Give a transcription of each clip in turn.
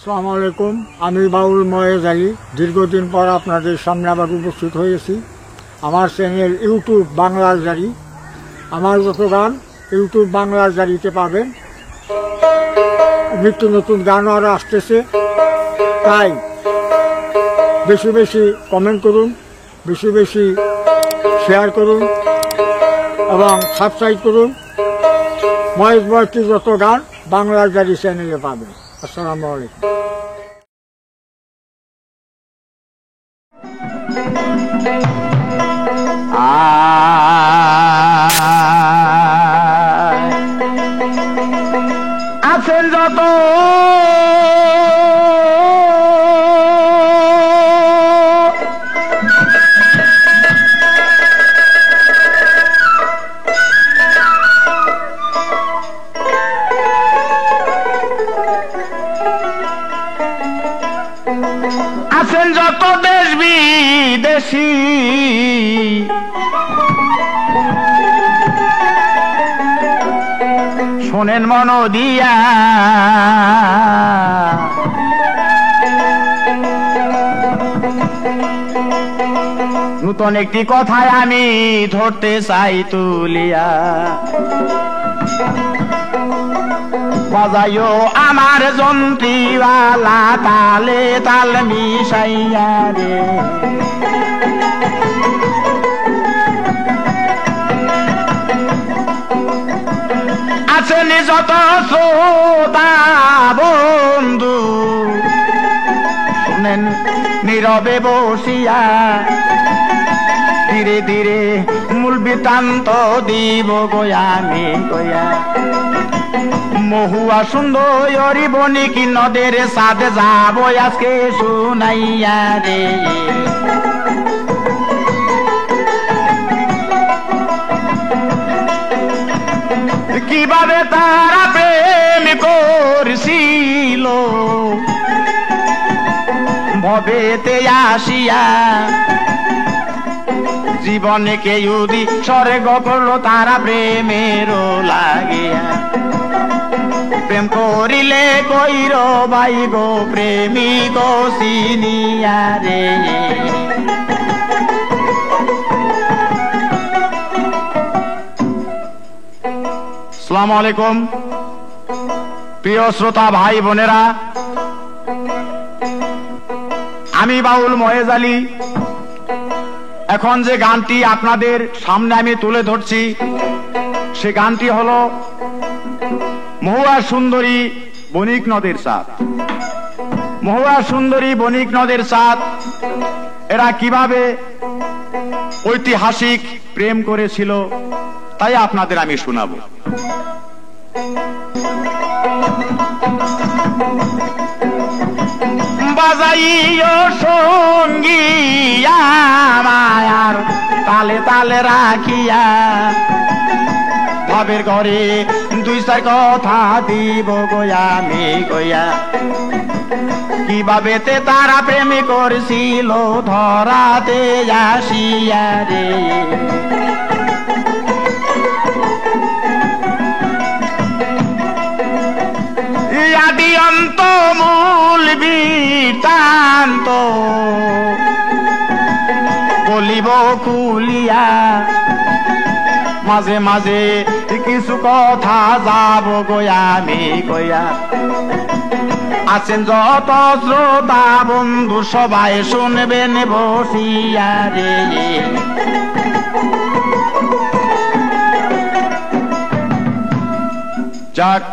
আসসালামু আলাইকুম, আমি বাউল ময়েজ আলী। দীর্ঘদিন পর আপনাদের সামনে আবার উপস্থিত হয়েছি। আমার চ্যানেল ইউটিউব বাংলার জারি। আমার যত গান ইউটিউব বাংলার জারিতে পাবেন। নিত্য নতুন গানও আরও আসতেছে, তাই বেশি বেশি কমেন্ট করুন, বেশি বেশি শেয়ার করুন এবং সাবস্ক্রাইব করুন। ময়েজ বয়সী যত গান বাংলার জারি চ্যানেলে পাবেন। আসসালামু আলাইকুম। আছেন যত আছেন যত দেশ বিদেশি শোনেন মন দিয়া নূতন একটি কথায় আমি ধরতে চাই তুলিয়া। বাজাইও আমার যন্ত্রীওয়ালা তালে তাল মিশাইয়া রে। আছেন যত শ্রোতা বন্ধু শুনেন নীরবে বসিয়া, ধীরে ধীরে মূল বৃত্তান্ত দিব গোয়ামি গোয়া। মহুয়া সুন্দরী বণিক নদের সাথে যাব আজকে শুনাইয়া রে। কিভাবে তারা প্রেম করছিল ভবেতে আসিয়া, জীবনে কে যদি স্বর্গ করলো তারা প্রেমের লাগিয়া। প্রেম করিলে কইর ভাই গো প্রেমিক সিনিয়া রে। আসসালামু আলাইকুম প্রিয় শ্রোতা ভাই বোনেরা, আমি বাউল ময়েজ আলী। এখন যে গানটি আপনাদের সামনে আমি তুলে ধরছি সে গানটি হলো মহুয়া সুন্দরী বণিক নদের চাঁদ। মহুয়া সুন্দরী বণিক নদের চাঁদ এরা কিভাবে ঐতিহাসিক প্রেম করেছিল তাই আপনাদের আমি শোনাবো। বাজাইও সঙ্গিয়া মায়ার তালে তালে রাখিয়া, ভাবের ঘরে দুই চার কথা দিব গোয়ামি গোয়া। কিভাবে তে তারা প্রেমী করছিল ধরাতে আসিয়া রে। আদি অন্ত মূল বৃত্তান্ত বলিব খুলিয়া, মাঝে মাঝে কিছু কথা যাব গোয়ামি গোয়া। আছেন যত শ্রোতা বন্ধু সবাই শুনবেন বসিয়া রে। যাক,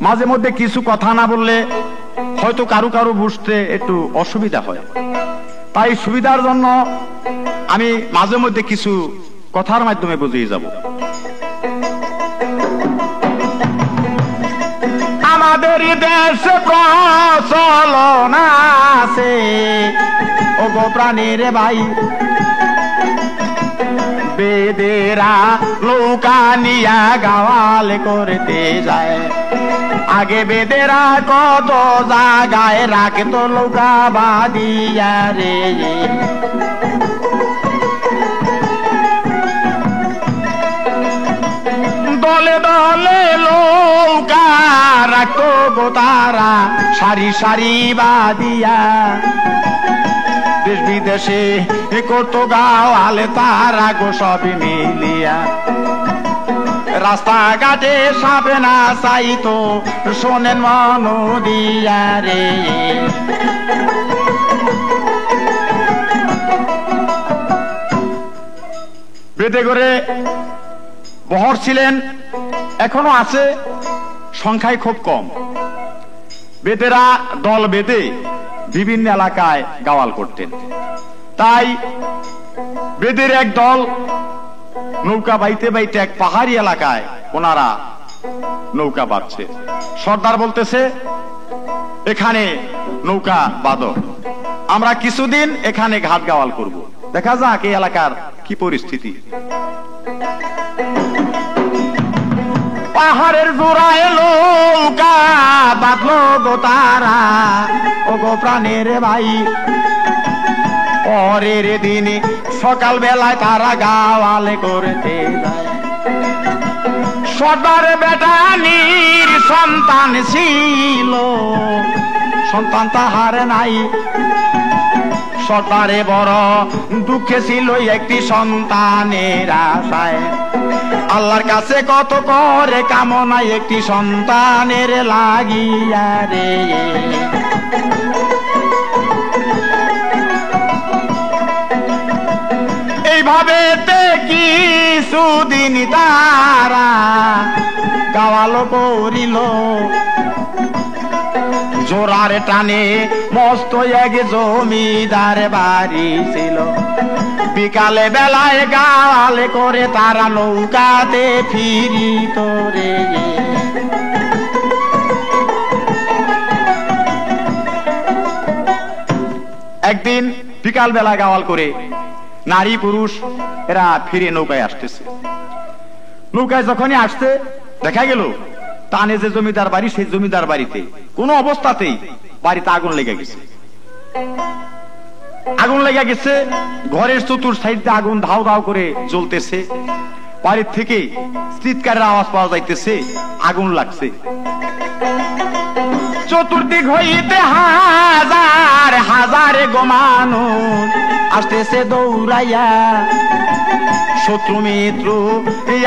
মাঝে মধ্যে কিছু কথা না বললে হয়তো কারু কারু বুঝতে একটু অসুবিধা হয়, তাই সুবিধার জন্য আমি মাঝে মধ্যে কিছু কথার মাধ্যমে বুঝিয়ে যাব। আমাদের দেশে প্রচলন আছে ও গো প্রাণীর ভাই, বেদেরা নৌকা নিয়া গাওয়াল করতে যায়। আগে বেদেরা কত জায়গায় রাখতো নৌকা বাঁধিয়া রে। দলে দলে নৌকা রাখতো গো তারা সারি সারি বাদিয়া, দেশ বিদেশে করতো গাওয়ালে তারা গো সবই মিলিয়া। রাস্তাঘাটে সাপে না চাইতো শোনেন মনো দিয়া রে। বেদে করে বহর ছিলেন, এখনো আছে, সংখ্যায় খুব কম। বেদেরা দল বেঁধে বিভিন্ন এলাকায় গাওয়াল করতেন। তাই বেদের এক দল নৌকা বাইতে বাইতে এক পাহাড়ি এলাকায় ওনারা নৌকা বাঁধছে। সর্দার বলতেছে এখানে নৌকা বাঁধো, আমরা কিছুদিন এখানে ঘাট গাওয়াল করব, দেখা যাক এই এলাকার কি পরিস্থিতি। পাহাড়ের গোড়ায় নৌকা বাঁধলো গো তারা, ও গো প্রাণের ভাই। পরের দিন সকাল বেলায় তারা গাওয়াল করতে যায়। সর্দার বেটা নির সন্তান ছিল, সন্তান তাহার নাই। সর্দারে বড় দুঃখে ছিল একটি সন্তানের আশায়, আল্লাহর কাছে কত করে কামনা একটি সন্তানের লাগিয়া রে। এইভাবে কিছুদিন তারা গাওয়াল করিল। জোরার টানে মস্ত এক জমিদার বাড়ি ছিল, বিকালে বেলায় গাওয়াল করে তারা নৌকাতে ফিরিত রে। একদিন বিকাল বেলা গাওয়াল করে নারী পুরুষ এরা ফিরে নৌকায় আসতেছে। নৌকায় যখনই আসতে দেখা গেল টানে যে জমিদার বাড়ি, সেই জমিদার বাড়িতে কোন অবস্থাতেই বাড়িতে আগুন লেগে গেছে। আগুন লেগে গেছে, ঘরের চতুর সাইডে আগুন ধাও ধাও করে জ্বলতেছে। বাড়ির থেকে চিৎকারের আওয়াজ পাওয়া যাইতেছে, আগুন লাগছে। চতুর্দিক হইতে হাজার হাজার গো মানুষ আসতেছে দৌড়াইয়া। শত্রু মিত্র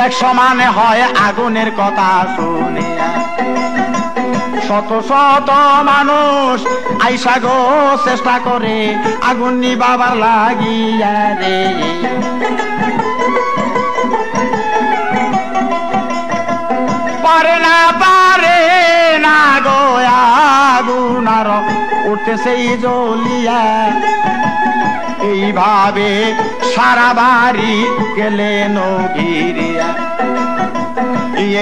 এক সমানে হয় আগুনের কথা শুনিয়া। শত শত মানুষ আইসা গো চেষ্টা করে আগুন নিবাবার লাগিয়া রে। পারে না গো আগুন আর উঠতেছে জ্বলিয়া। এইভাবে সারা বাড়ি গেলেন ঘিরিয়া।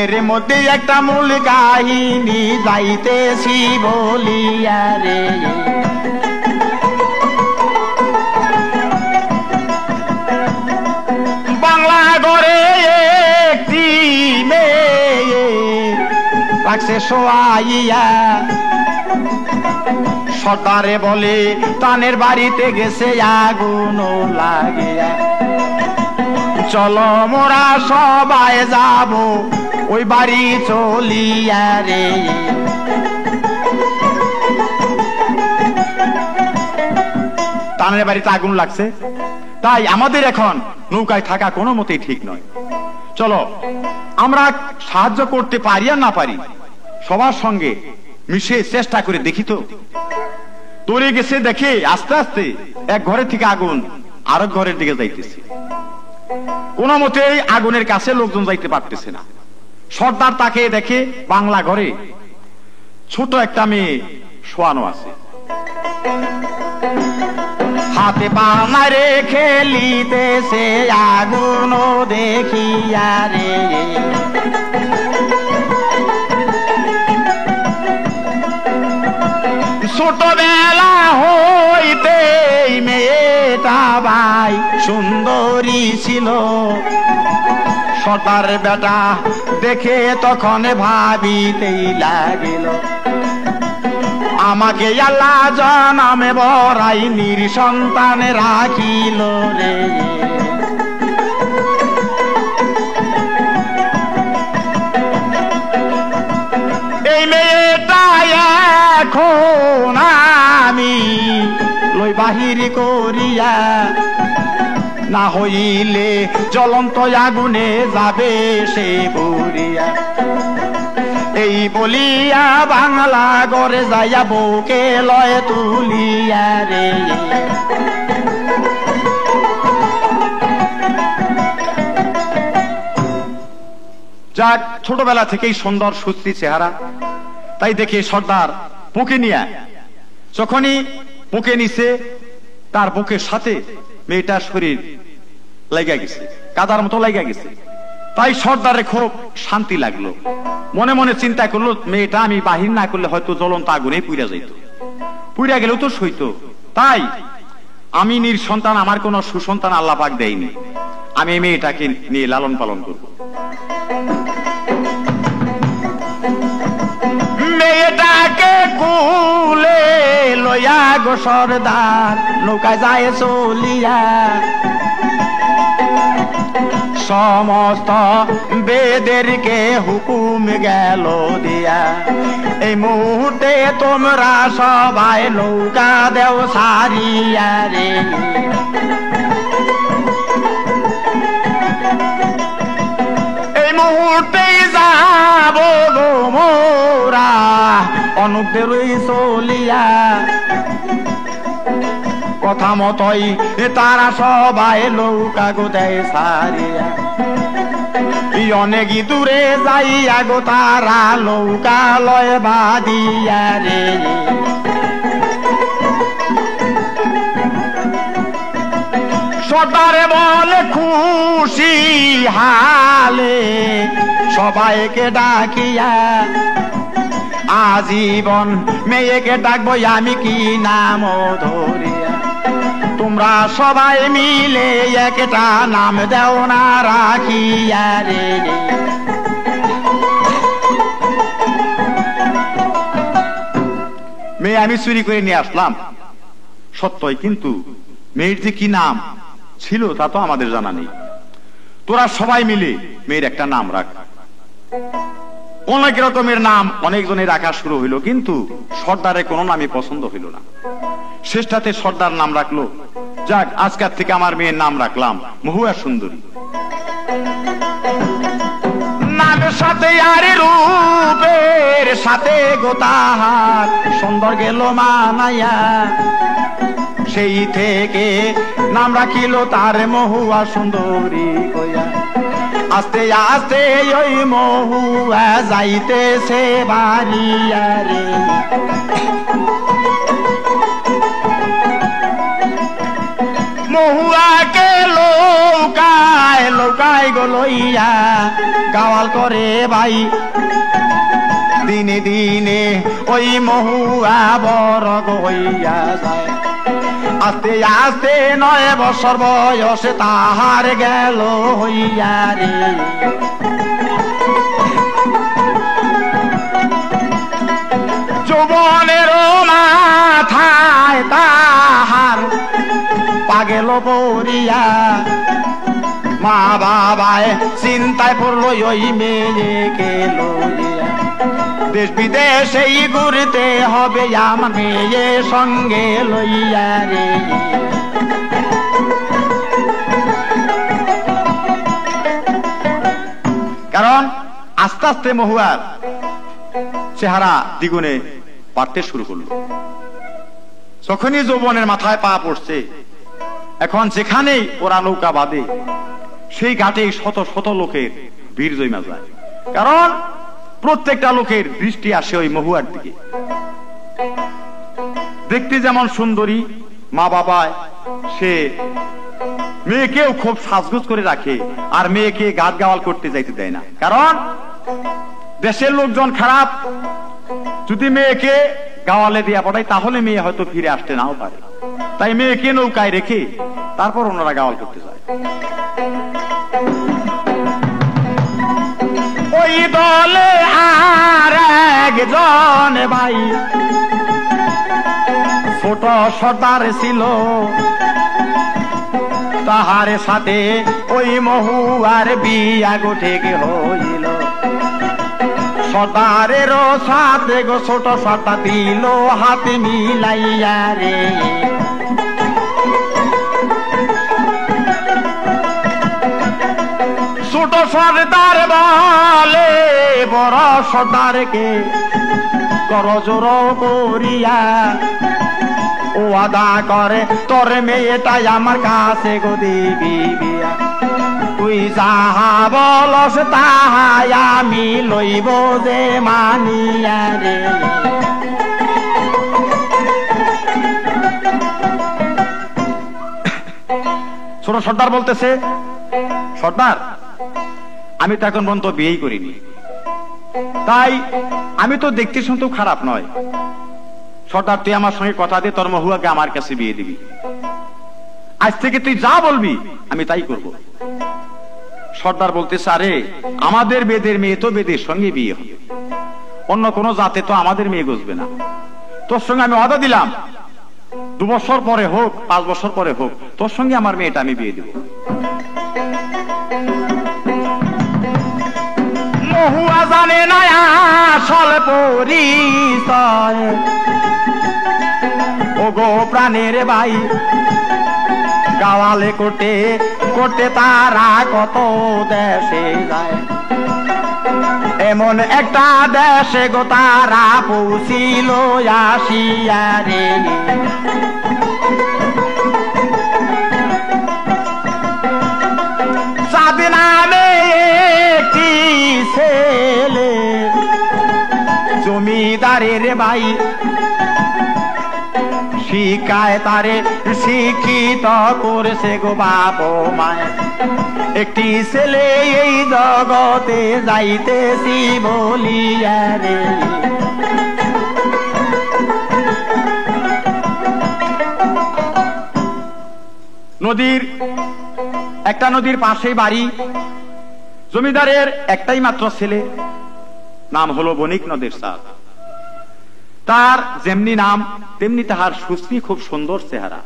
এর মধ্যে একটা মূল কাহিনী যাইতেছি বলিয়া রে। বাংলা ঘরে একটি মেয়ে লাগছে শোয়াইয়া। সর্দারে বলে তানের বাড়িতে গেছে আগুন লাগিয়া। চলো মোরা সবাই যাব ওই বাড়ি চলিয়া রে। তানের বাড়িতে আগুন লাগছে, তাই আমাদের এখন নৌকায় থাকা কোনো মতেই ঠিক নয়। চলো আমরা সাহায্য করতে পারি আর না পারি, সবার সঙ্গে মিশে চেষ্টা করে দেখি তো। তরে গেছে দেখে আস্তে আস্তে এক ঘরের থেকে আগুন আরেক ঘরের দিকে যাইতেছে। কোন মতেই আগুনের কাছে লোকজন যাইতে পারতেছে না। সর্দার তাকে দেখে বাংলা ঘরে ছোট একটা মেয়ে শোয়ানো আছে, হাতে পানা রে খেলিতেছে আগুন দেখিয়া রে। ছোটবেলা হইতে মেয়েটা ভাই সুন্দরী ছিল। সর্দার বেটা দেখে তখন ভাবিতেই লাগিল, আমাকে আল্লাহ জনমে বড়াই নিঃসন্তান রাখিল রে। এই মেয়েটা এখন আমি লই বাহির করিয়া, না হইলে জ্বলন্ত আগুনে যাবে সে পুরিয়া। এই বলিয়া বাংলা ঘরে যাইয়া বউকে লয় তুলিয়া রে। যাক, ছোটবেলা থেকেই সুন্দর সুশ্রী চেহারা, তাই দেখে সর্দার বুকে নিয়ে, যখনই বুকে নিছে তার বুকের সাথে মেয়েটার শরীর লাগা গেছে, কাদার মতো লাগা গেছে। তাই সর্দারে খুব শান্তি লাগলো, মনে মনে চিন্তা করলো মেয়েটা আমি বাহির না করলে হয়তো জ্বলন্ত আগুনে পুড়া যাইত, পুড়া গেলেও তো সইত। তাই আমি নিঃসন্তান, আমার কোনো সুসন্তান আল্লাহ পাক দেয়নি, আমি এই মেয়েটাকে নিয়ে লালন পালন করব। মেয়েটাকে কুলে লইয়া গো সর্দার নৌকায় যায় চলিয়া, সমস্ত বেদেরকে হুকুম গেল দিয়া, এই মুহূর্তে তোমরা সবাই নৌকা দেও সারিয়া রে। এই মুহূর্তেই যাব গো মোরা অনুপদের চলিয়া, কথা মতোই তারা সবাই নৌকা গো দেয় সারিয়া। অনেক দূরে যাইয়া গো তারা নৌকা লয় বাদিয়া রে। সর্দারে বলে খুশি হালে সবাইকে ডাকিয়া, আজীবন মেয়েকে ডাকবো আমি কি নাম ধরিয়া, তোমরা সবাই মিলে একটা নাম দেও না রাখিয়া রে। মেয়ে আমি চুরি করে নিয়ে আসলাম সত্যই, কিন্তু মেয়ের যে কি নাম ছিল তা তো আমাদের জানা নেই। তোরা সবাই মিলে মেয়ের একটা নাম রাখ। অনেক রকমের নাম অনেকজনের রাখা শুরু হইল, কিন্তু সর্দারের কোনো নামই পছন্দ হইল না। শেষটাতে সর্দার নাম রাখলো, যাক আজকের থেকে আমার মেয়ের নাম রাখলাম মহুয়া সুন্দরী। নামের সাথে আর রূপের সাথে গোতাহার সুন্দর গেল মানাইয়া, সেই থেকে নাম রাখিল তার মহুয়া সুন্দরী কইয়া। আস্তে আস্তে ওই মহুয়া যাইতেছে বাড়িয়া রে। মহুয়াকে লৌকায় লৌকায় গো লইয়া গাওয়াল করে ভাই, দিনে দিনে ওই মহুয়া বড় হইয়া যায়। আস্তে আস্তে 9 বছর বয়সে তাহার গেল হইয়া রে। যৌবনের মাথায় তাহার পাগেল পড়িয়া, মা বাবায় চিন্তায় পড়লো ওই মেয়েকে লইয়া। দেশ বিদেশে ঘুরতে হবে আমার মেয়ে সঙ্গে লইয়া রে। কারণ আস্তে আস্তে মহুয়ার চেহারা দ্বিগুণে বাড়তে শুরু করলো। যখনই যৌবনের মাথায় পা পড়ছে, এখন যেখানেই ওরা নৌকা বাঁধে সেই ঘাটেই শত শত লোকের ভিড় জমা যায়। কারণ প্রত্যেকটা লোকের দৃষ্টি আসে ওই মহুয়ার দিকে। দেখতে যেমন সুন্দরী, মা বাবা সে মেয়েকেও খুব সাজগোজ করে রাখে, আর মেয়েকে গাত গাওয়াল করতে যাইতে দেয় না। কারণ দেশের লোকজন খারাপ, যদি মেয়েকে গাওয়ালে দিয়া পড়ায় তাহলে মেয়ে হয়তো ফিরে আসতে নাও পারে। তাই মেয়েকে নৌকায় রেখে তারপর ওনারা গাওয়াল করতে যায়। ওই দলে আর একজন ভাই ছোট সর্দার ছিল, তাহার সাথে ওই মহুয়ার বিয়া গোঠে হইল। সর্দারের সাথে গো ছোট সাটা দিল হাতে মিলাইয়া রে। ছোট সর্দার বলে বড় সর্দারকে করজোর করিয়া ও আদা করে তোর মেয়েটাই আমার কাছে গো দিবি বিয়া। তুই যাহা বলস তাহাই আমি লইব যে মানিয়া রে। ছোট সর্দার বলতেছে, সর্দার আমি তো এখন পর্যন্ত বিয়েই করিনি, তাই আমি তো দেখতে শুনতেও খারাপ নয়। সর্দার তুই আমার সঙ্গে কথা দিয়ে তোর মহুয়াকে আমার কাছে বিয়ে দিবি। আজ থেকে তুই যা বলবি আমি তাই করব। সর্দার বলতেছে, আরে আমাদের বেদের মেয়ে তো বেদের সঙ্গে বিয়ে হবে, অন্য কোনো জাতে তো আমাদের মেয়ে গজবে না। তোর সঙ্গে আমি ওয়াদা দিলাম 2 বছর পরে হোক 5 বছর পরে হোক তোর সঙ্গে আমার মেয়েটা আমি বিয়ে দেব। মহুয়া জানে না আসল পরিচয়, ও গো প্রাণের ভাই গাওয়ালে কোটে কোটে তারা কত দেশে যায়, এমন একটা দেশে গো তারা পৌঁছিল আসিয়া রে। চাঁদ নামে একটি ছেলে জমিদারের ভাই, শিখায় তারে শিক্ষিত করেছে গো বাপ মায়। একটি ছেলে এই জগতে যাইতেছি বলিয়া রে। একটা নদীর পাশেই বাড়ি, জমিদারের একটাই মাত্র ছেলে, নাম হলো বণিক নদের চাঁদ। তার যেমনি নাম তেমনি তাহার সুশ্রী খুব সুন্দর চেহারা,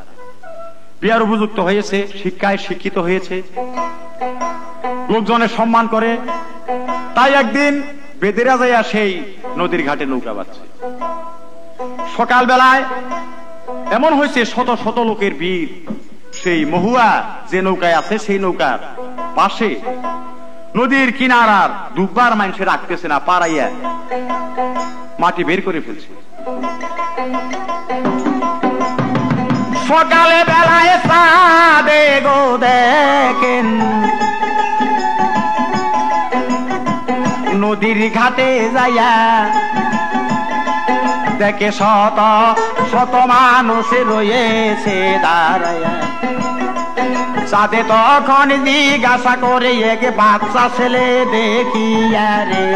বিয়ার উপযুক্ত হয়েছে, শিক্ষায় শিক্ষিত হয়েছে, লোকজনের সম্মান করে। তাই একদিন বেদেরা যাইয়া সেই নদীর ঘাটে নৌকা বাঁধছে। সকাল বেলায় এমন হয়েছে শত শত লোকের ভিড়, সেই মহুয়া যে নৌকায় আছে সেই নৌকার পাশে নদীর কিনারার দুবার মানুষে রাখতেছে না, পাড়াইয়া মাটি বের করে ফেলছে। সকালে বেলায় চাঁদে গো দেখেন নদীর ঘাটে যাইয়া, দেখে শত শত মানুষ রয়েছে দাঁড়াইয়া। চাঁদে তখন জিজ্ঞাসা করে এক বাচ্চা ছেলে দেখিয়া রে।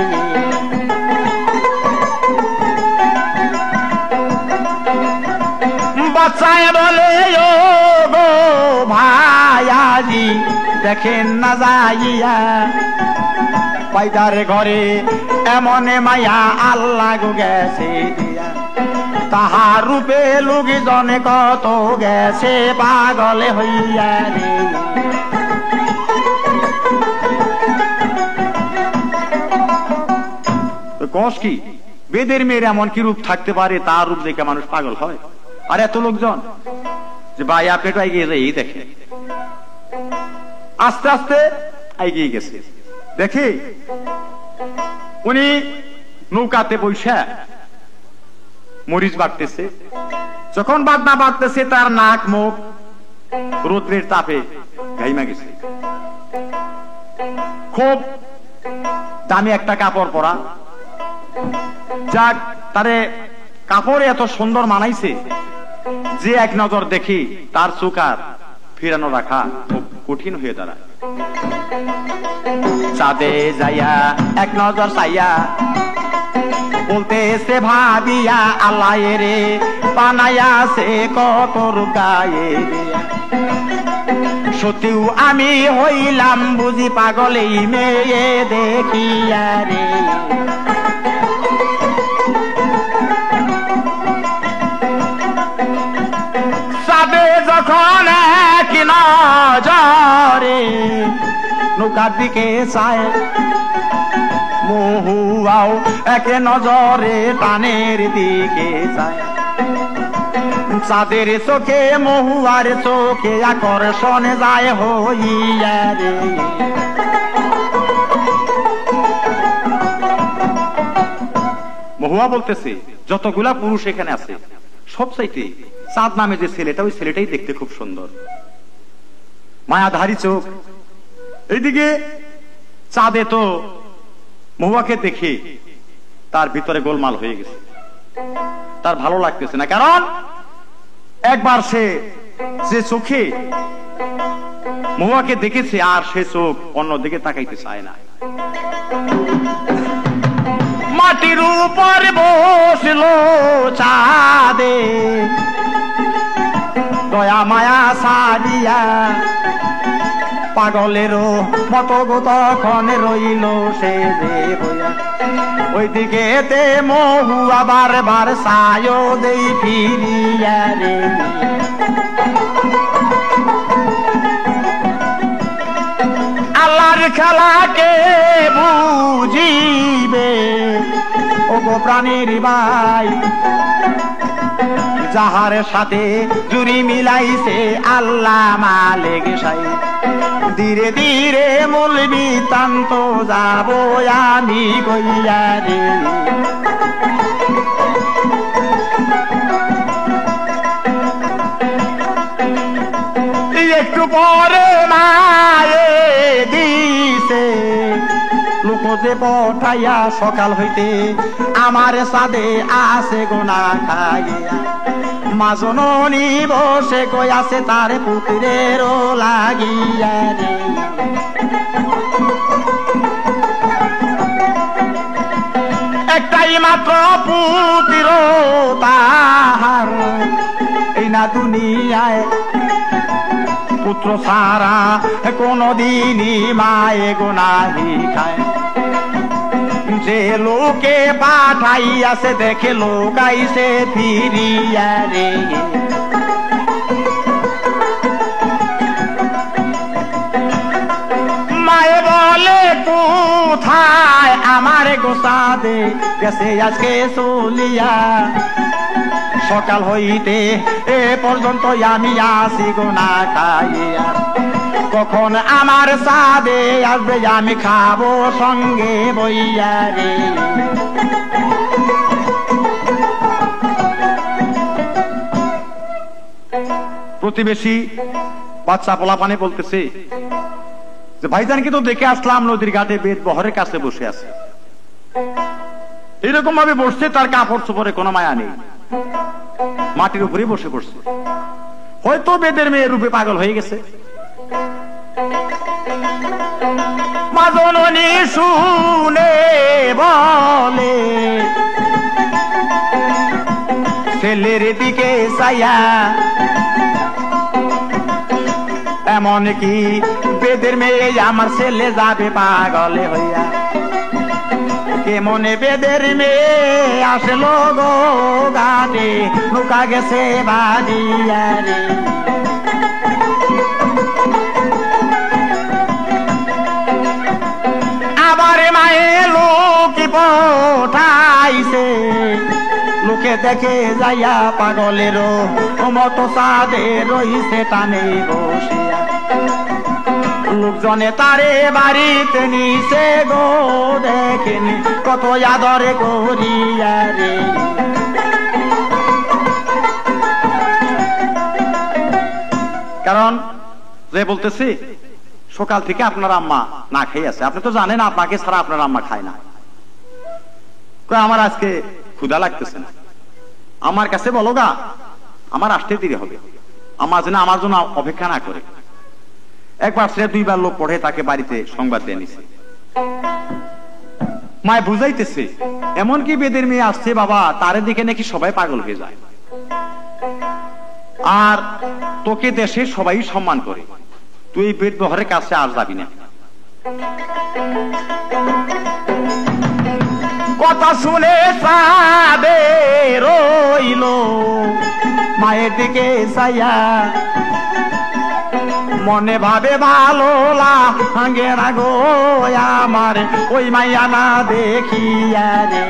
বাচ্চায় বলে ও গো ভাইয়াজি দেখেন না যাইয়া, পাইদার ঘরে এমন মায়া আল্লাহ গো গেছে দিয়া। তাহার রূপে লোকজনে কত গেছে পাগলে হইয়া রে। কস কি বেদের মেয়ের এমন কি রূপ থাকতে পারে, তার রূপ দেখে মানুষ পাগল হয়? আর এত লোকজন যে ভাই আপনি একটু এগিয়ে যাই, দেখে আস্তে আস্তে এগিয়ে গেছে। দেখি উনি নৌকাতে বৈশা মরিচ বাড়তেছে। যখন বাগনা বাড়তেছে তার নাক মুখ রৌদ্রের তাপে ঘাইমা গেছে। খুব দামি একটা কাপড় পরা, যাক তারে কাপড়ে এত সুন্দর মানাইছে যে এক নজর দেখি তার চোখ আর ফিরানো রাখা খুব কঠিন হয়ে দাঁড়ায়। চাঁদে যাইয়া এক নজর চাইয়া বলতেছে ভাবিয়া আল্লাহ রে বানাইয়া সে কত গায়ে দিয়া। সত্যিও আমি হইলাম বুঝি পাগল এই মেয়ে দেখিয়া রে। চাঁদে যখন কি নজরে নৌকার দিকে চায়, মহুয়াও একে নজরে টানের দিকে যায়, চাঁদের চোখে মহুয়ার চোখে আকর্ষণ যায় হইয়া রে। মহুয়া বলতেছে যতগুলা পুরুষ এখানে আছে সবচাইতে চাঁদ নামে যে ছেলেটা, ওই ছেলেটাই দেখতে খুব সুন্দর, মায়াধারী চোখ। এইদিকে চাঁদে তো মহুয়াকে দেখে তার ভিতরে গোলমাল হয়ে গেছে, তার ভালো লাগতেছে না, কারণ একবার সে যে চোখে মহুয়াকে দেখেছে আর সে চোখ অন্যদিকে তাকাইতে চায় না। মাটির উপর বসলো চাঁদে দয়া মায়া সারিয়া, পাগলেরও মতো তখন রইল সে যে বইয়া। ওইদিকে এতে মহুয়া বারবার সায়ো দেই ফিরিয়া রে। আল্লাহর খেলাকে বুঝিবে ও গো প্রাণীর ভাই, যাহার সাথে জুরি মিলাইছে আল্লাহ মালিক সাই। ধীরে ধীরে মূল বৃত্তান্ত যাব আমি কইয়া রে। একটু পরে মায়ে দিছে লোক যে পঠাইয়া, সকাল হইতে আমার সাদে আসে গোনা খাইয়া। মা জননী বসে কই আছে তার পুত্রেরও লাগিয়া রে। একটাই মাত্র পুত্র তাহার, এই না দুনিয়ায় পুত্র সারা কোনদিনই মায়ে গোনাহি খায়। যে লোকে পাঠাইয়াছে দেখে লোক আইছে ফিরিয়া রে। মায়ে বলে কোথায় আমার গোসাদে গেছে আজকে চলিয়া, সকাল হইতে এ পর্যন্ত আমি আসি গোনা খাইয়া। কখন আমার সাদে আসবে আমি খাবো সঙ্গে বইয়া রে। প্রতিবেশী বাচ্চা পোলাপানে বলতেছে যে ভাইজানকে তো দেখে আসলাম নদীর ঘাটে বেদ বহরের কাছে বসে আছে, এরকম ভাবে বসছে, তার কাপড় চোপড়ে কোনো মায়া নেই, মাটির উপরে বসে পড়ছে, হয়তো বেদের মেয়ে রূপে পাগল হয়ে গেছে। মা জননী শুনে বলে ছেলের দিকে চাইয়া, এমন কি বেদের মেয়ে আমার ছেলে যাবে পাগলে হইয়া। কেমনে বেদের মেয়ে আসলো গো ঘাটে, নৌকা গেছে বাড়িয়া রে। আবার মায়ে লোক পঠাইছে, লোকে দেখে যাইয়া পাগলেরও মতো সাদে রইছে টানে বসিয়া। লোকজনে তারে বাড়িতে নিছে গো, দেখেনি কত আদরে করিয়া রে। কারণ যে বলতেছি সকাল থেকে আপনার আম্মা না খেয়ে আছে, আপনি তো জানেন আপনাকে ছাড়া আপনার আম্মা খায় না। আমার আজকে ক্ষুধা লাগতেছে না, আমার কাছে বলো গা, আমার আসতে দেরি হবে, আমার যেন আমার জন্য অপেক্ষা না করে। একবার সে দুইবার লোক পড়ে তাকে বাড়িতে সংবাদ দিয়ে নিছে। মায় বুঝাইতেছে এমনকি বেদের মেয়ে আসছে বাবা, তার দিকে নাকি সবাই পাগল হয়ে যায়, আর তোকে দেশে সবাই সম্মান করে, তুই বেদ বহরের কাছে আর যাবি না। কথা শুনে সাদে রইল মায়ের দিকে চাইয়া, মনে ভাবে ভালো লাগে না গো আমার ওই মাইয়া না দেখিয়া রে।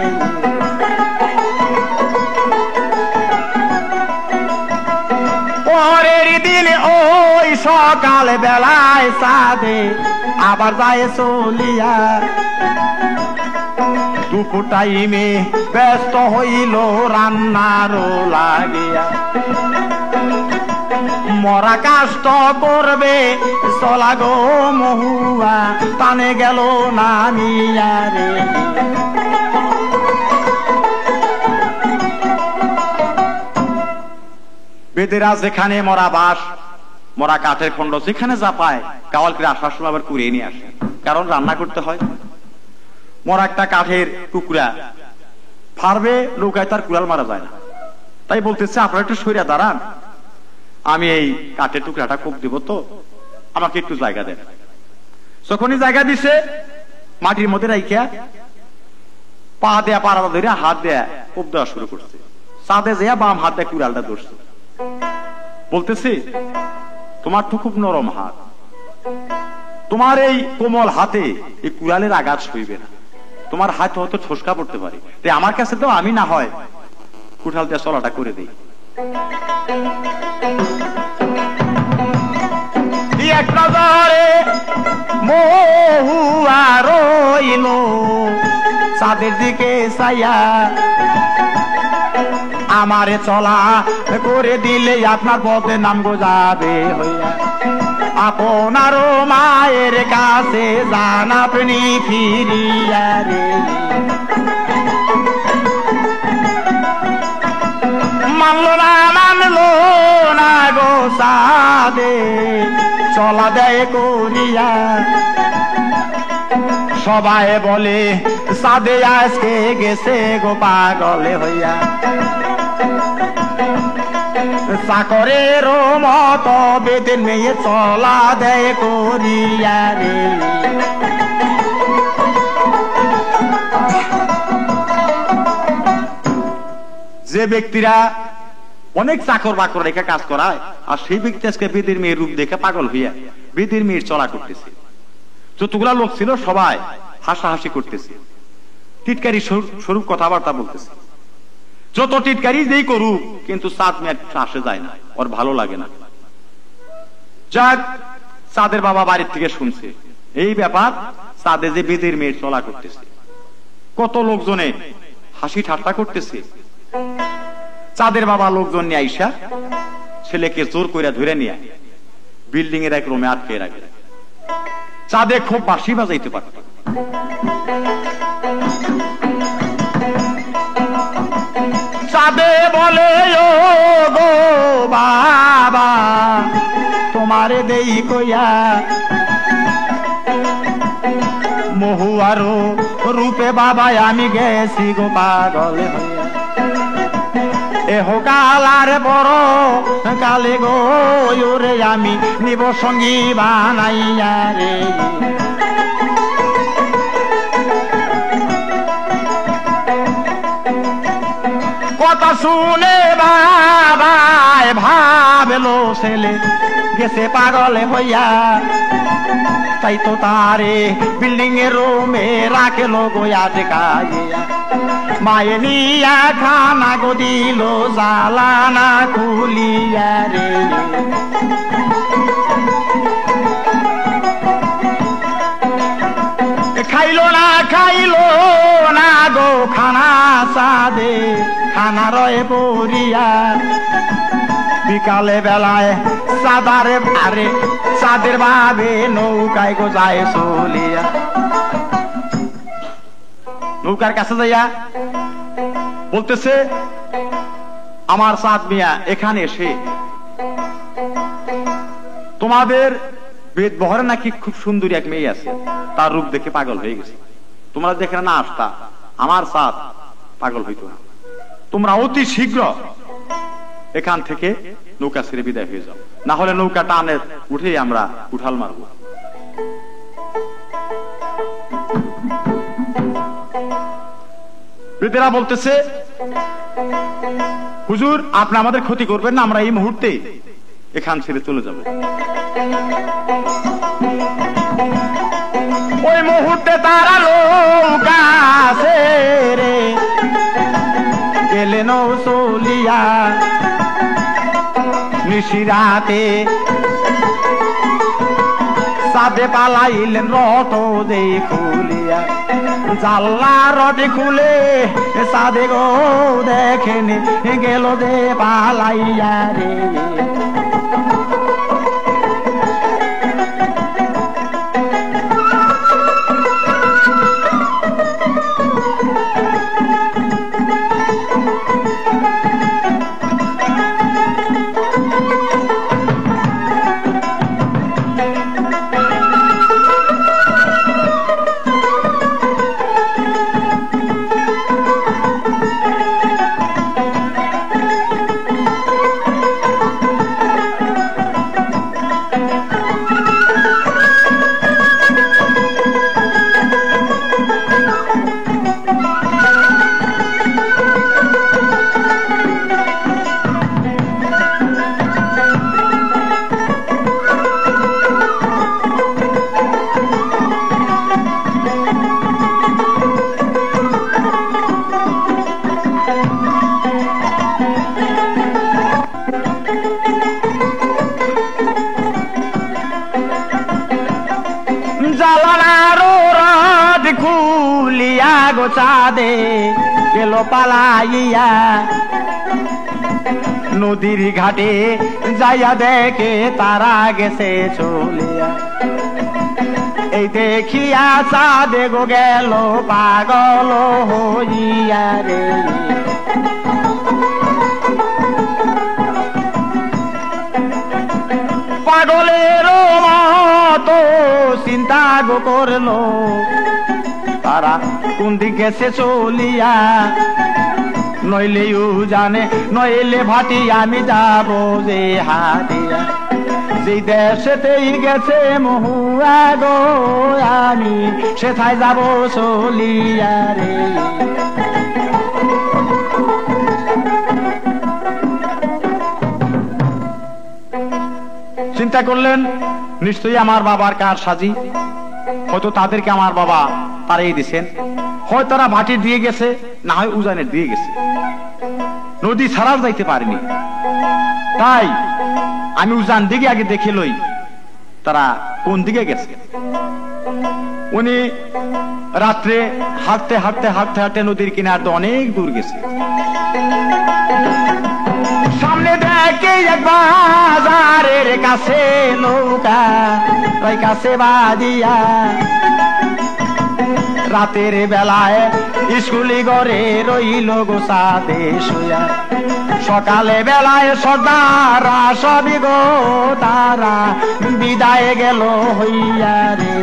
পরের দিন ওই সকাল বেলায় সাদে আবার যায় চলিয়া। দুপুর টাইমে ব্যস্ত হইল রান্নারও লাগিয়া। মরা কাষ্ট করবে চলা গো মহুয়া টানে গেল না নিয়া রে। বেদেরা যেখানে মরা বাঁশ মরা কাঠের খণ্ড যেখানে যা পায় কাওয়ালকে আসার সময় আবার কুড়িয়ে নিয়ে আসে, কারণ রান্না করতে হয়। মরা একটা কাঠের টুকরা ফারবে নৌকায় তার কুড়াল মারা যায় না, তাই বলতেছে আপনারা একটু সইরা দাঁড়ান, আমি এই কাঠের টুকরাটা কোপ দিব, তো আমাকে একটু জায়গা দেন। যখনই জায়গা দিছে মাটির মধ্যে রাইখা পা দেয়া পাড়া ধরে হাত দেয়া কোপ দেওয়া শুরু করছে। চাঁদে যেয়া বাম হাত দেয়া কুড়ালটা ধরছে, বলতেছে তোমার তো খুব নরম হাত, তোমার এই কোমল হাতে এই কুড়ালের আঘাত সইবে না, তোমার হাত হয়তো ঠোসকা পড়তে পারে, তাই আমার কাছে তো আমি না হয় কুঠাল দিয়ে চলাটা করে দিই। এক নজরে মহুয়া রইল চাঁদের দিকে চাইয়া, আমারে চলা করে দিলে আপনার পথে নাম গো যাবে হইয়া। আপনারও মায়ের কাছে যান আপনি ফিরিয়া রে। মানলো না গো সাদে চলা দেয় করিয়া। সবাই বলে সাদে আজকে গেছে গো পাগলে হইয়া। চাকরের মত বেদের মেয়ে চলা দেয় করিয়া রে। যে ব্যক্তিরা অনেক চাকর বাকর রেখে কাজ করায়, আর সেই ব্যক্তি আজকে বেদের মেয়ের রূপ দেখে পাগল হইয়া বেদের মেয়ের চলা করতেছে। যতগুলা লোক ছিল সবাই হাসাহাসি করতেছে, টিটকারি স্বরূপ কথাবার্তা বলতেছে। যত টিটকারি যেই করুক কিন্তু চাঁদ মেয়ের আসে যায় না, ওর ভালো লাগে না। যাক, চাঁদের বাবা বাড়ির থেকে শুনছে এই ব্যাপার, চাঁদে যে বেদের মেয়ের চলা করতেছে, কত লোকজনে হাসি ঠাট্টা করতেছে। চাঁদের বাবা লোকজন নিয়ে আইসা ছেলেকে জোর কইরা ধরে নিয়ে বিল্ডিং এর এক রুমে আটকে রাখে। চাঁদে খুব বাঁশি বাজাইতে পারত, চাঁদে বলে ও গো বাবা তোমারে দেই কইয়া, মহুয়ারো রূপে বাবা আমি গেছি গো পাগলে হইয়া। এহ কালার বড় কালে গো রে আমি নিব সঙ্গী বানাইয়া রে। কথা শুনে বাবায় ভাবলো ছেলে গেছে পাগলে হইয়া, তাই তো তারে বিল্ডিং এর রুমে রাখলো গোয়া টেকাইয়া। মায়ে নিয়া খানা গো দিল জ্বালানা খুলিয়া রে। খাইলো না গো খানা সাদে খানা রয়ে পড়িয়া। বিকালে বেলায় চাঁদের ভাবে নৌকায় গো যায় চলিয়া। নৌকার কাছে যাইয়া বলতেছে আমার চাঁদ মিয়া এখানে এসে তোমাদের বেদ বহরে নাকি খুব সুন্দরী এক মেয়ে আছে, তার রূপ দেখে পাগল হয়ে গেছে। তোমরা যেখানে না আসতা আমার চাঁদ পাগল হইতো না। তোমরা অতি শীঘ্র এখান থেকে নৌকা ছেড়ে বিদায় হয়ে যাও, না হলে নৌকা টানে উঠে আমরা উঠাল মারব। বেদেরা বলতেছে হুজুর আপনি আমাদের ক্ষতি করবেন না, আমরা এই মুহূর্তে এখান ছেড়ে চলে যাবে। ওই মুহূর্তে তারা নৌকা ছেড়ে গেলেন চলিয়া নিশিরাতে সাদে পালাইলেন রট দে খুলিয়া জাল্লা রটে খুলে সাদে গো দেখেন গেল দে পালাইয়া রে। চাঁদে গেল পালাইয়া নদীর ঘাটে যাইয়া দেখে তারা গেছে চলিয়া। এই দেখিয়া চাঁদে গো গেল পাগল হইয়া রে। পাগলের মতো চিন্তা গো করলো তারা কোন দিকে সে চলিয়া। নইলে জানে নইলে ভাটি আমি যাব যে হাতিয়া যে দেশেতেই গেছে মহুয়া গো আমি সেথায় যাব চলিয়া রে। চিন্তা করলেন নিশ্চয়ই আমার বাবার কার সাজি, হয়তো তাদেরকে আমার বাবা তারাই দিছেন, হয় তারা ভাটি দিয়ে গেছে না হয় উজানে দিয়ে গেছে, নদী ছাড়াও যাইতে পারেনি। তাই আমি উজান দিকে আগে দেখে লই তারা কোন দিকে গেছে। উনি রাত্রে হাঁটতে হাঁটতে হাঁটতে হাঁটতে নদীর কিনারে অনেক দূর গেছে। সামনে দেখে এক বাজারের কাছে নৌকা ওই কাছে বাদিয়া রাতের বেলায় স্কুলি ঘরে রইল গো সাদে শুয়া। সকালে বেলায় সর্দারা সবই গো তারা বিদায় গেল হইয়া রে।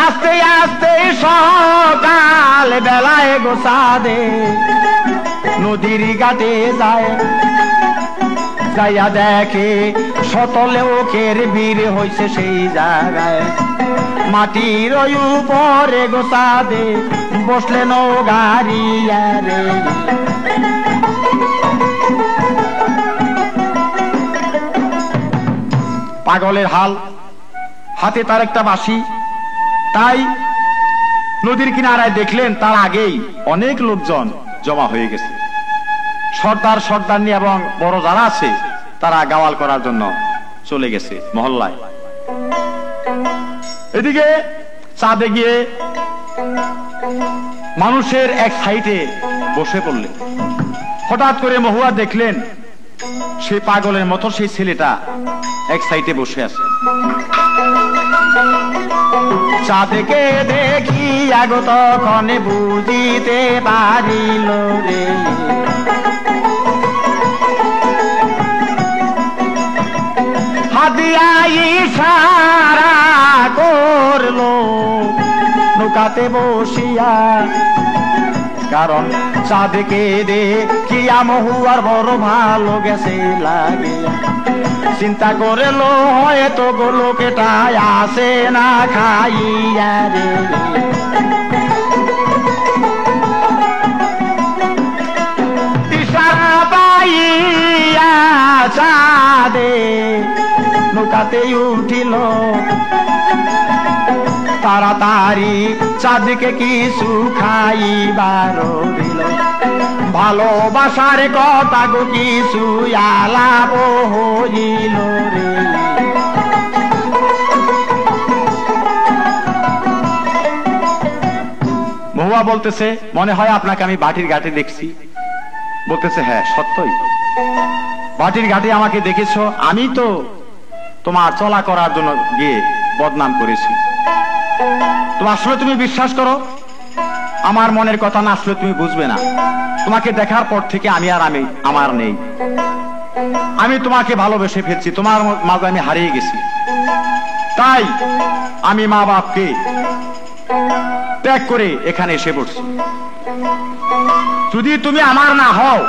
আস্তে আস্তে সকাল বেলায় গো সাদে নদীর ঘাটে যায়, যাইয়া দেখে শত লোকের বীর হইছে সেই জায়গায়। মাটির উপরে গো সাদে বসলেন গাড়িয়া রে। পাগলের হাল, হাতে তার একটা বাঁশি। তাই নদীর কিনারায় দেখলেন তার আগেই অনেক লোকজন জমা হয়ে গেছে। সর্দার সর্দারনি এবং বড় যারা আছে তারা গাওয়াল করার জন্য চলে গেছে মহল্লায়। এদিকে চাঁদে গিয়ে মানুষের এক সাইডে বসে পড়লেন। হঠাৎ করে মহুয়া দেখলেন সেই পাগলের মতো সেই ছেলেটা এক সাইডে বসে আছে। চাঁদকে দেখি আগো তখন বুঝিতে পারিল রে। হাতিয়া ইশারা করলো নৌকাতে বসিয়া, কারণ চাঁদকে দেখিয়া মহুয়ার বড় ভালো গেছে লাগিয়া। চিন্তা করলো হয়তো গো লোকেটা আসে না খাইয়া রে। মাথাতে উঠিল, তাড়াতাড়ি চাঁদকে কিছু খাইবার দিল। ভালোবাসার কথা গো কিছু আলাপ হইল রে। মহুয়া বলতেছে, মনে হয় আপনাকে আমি বাটির ঘাটে দেখছি। বলতেছে, হ্যাঁ সত্যই, বাটির ঘাটে আমাকে দেখেছো। আমি তো তোমার চলা করার জন্য গিয়ে বদনাম করেছি। তো আসলে তুমি বিশ্বাস করো, আমার মনের কথা না আসলে তুমি বুঝবে না। তোমাকে দেখার পর থেকে আমি আমার নেই। আমি তোমাকে ভালোবেসে ফেলছি, তোমার মাঝে আমি হারিয়ে গেছি। তাই আমি মা বাপকে ত্যাগ করে এখানে এসে পড়ছি। যদি তুমি আমার না হও,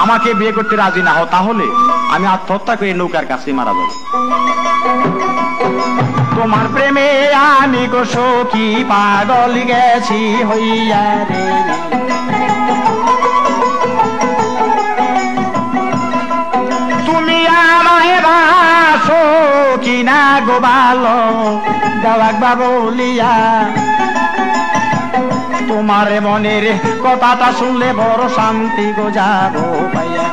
আমাকে বিয়ে করতে রাজি না হও, তাহলে আমি আত্মহত্যা করে নৌকার কাছে মারা যাব। তোমার প্রেমে আমি গো সখী পাগল গেছি হইয়া রে। তুমি আমায় বাসো কিনা গো ভালো দেওয়াকবা বলিয়া, তোমার মনের কথাটা শুনলে বড় শান্তি গো যাব পাইয়া।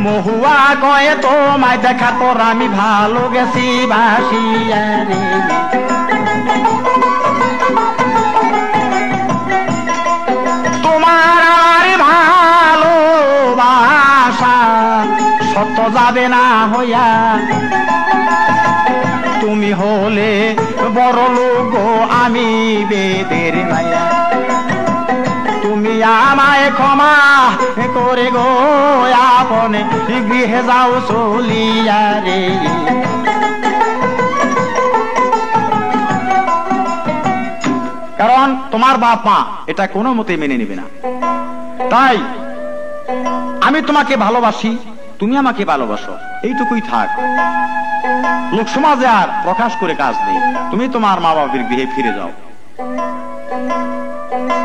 মহুয়া কয়ে তোমায় দেখার পর আমি ভালো গেছি বাসিয়া রে। তোমার আর ভালোবাসা সত্য যাবে না হইয়া, তুমি হলে বড় লোক আমি বেদের মায়া। তুমি আমায় ক্ষমা করে গো আপনে গৃহে যাও চলিয়া রে। কারণ তোমার বাপ মা এটা কোনো মতে মেনে নেবে না। তাই আমি তোমাকে ভালোবাসি, তুমি আমাকে ভালোবাসো, এইটুকুই থাক। লোক সমাজে আর প্রকাশ করে কাজ নেই। তুমি তোমার মা বাবার গৃহে ফিরে যাও।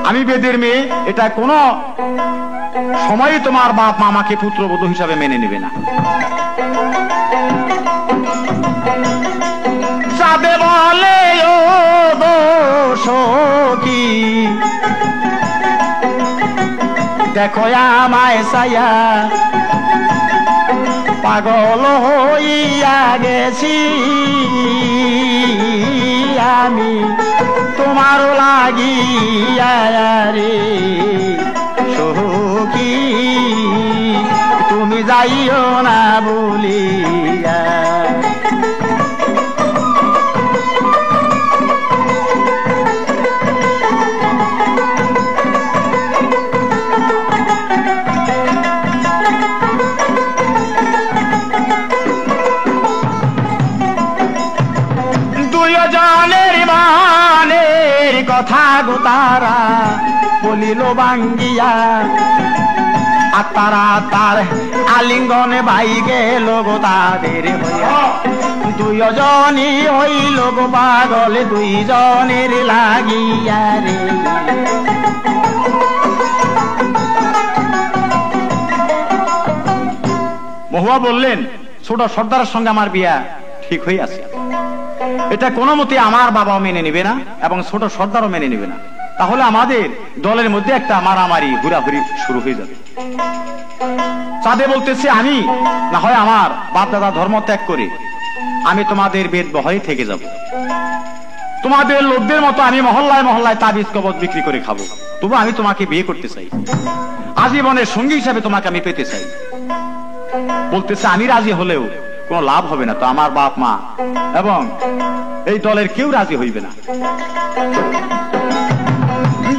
আমি বেদের মেয়ে, এটা কোনো সময় তোমার বাপ মা আমাকে পুত্রবধূ হিসাবে মেনে নেবে না। চাঁদে বলে ও সখী দেখো আমায় সায়া, পাগল হইয়া গেছি আমি তোমার লাগিয়া রে। সখী তুমি যাইও না বলিয়া। দুইজনের মানের কথা গো তারা বলিল বাঙ্গিয়া, আর তারা তার আলিঙ্গনে ভাই গেল গো তাদের হইয়া। দুইজনই হইল গো পাগল দুইজনের লাগিয়া রে। মহুয়া বললেন, ছোট সর্দারের সঙ্গে আমার বিয়া ঠিক হয়ে আছে। এটা কোনো মতে আমার বাবাও মেনে নেবে না এবং ছোট সর্দারও মেনে নেবে না। তাহলে আমাদের দলের মধ্যে একটা মারামারি ঘুরাঘুরি শুরু হয়ে যাবে। চাঁদে বলতেছে, আমি না হয় আমার বাপ দাদা ধর্ম ত্যাগ করে আমি তোমাদের বেদ বহাই থেকে যাব। তোমাদের লোকদের মতো আমি মহল্লায় মহল্লায় তাবিজ কবজ বিক্রি করে খাবো, তবু আমি তোমাকে বিয়ে করতে চাই, আজীবনের সঙ্গী হিসাবে তোমাকে আমি পেতে চাই। বলতেছে, আমি রাজি হলেও কোনো লাভ হবে না, তো আমার বাপ মা এবং এই দলের কেউ রাজি হইবে না।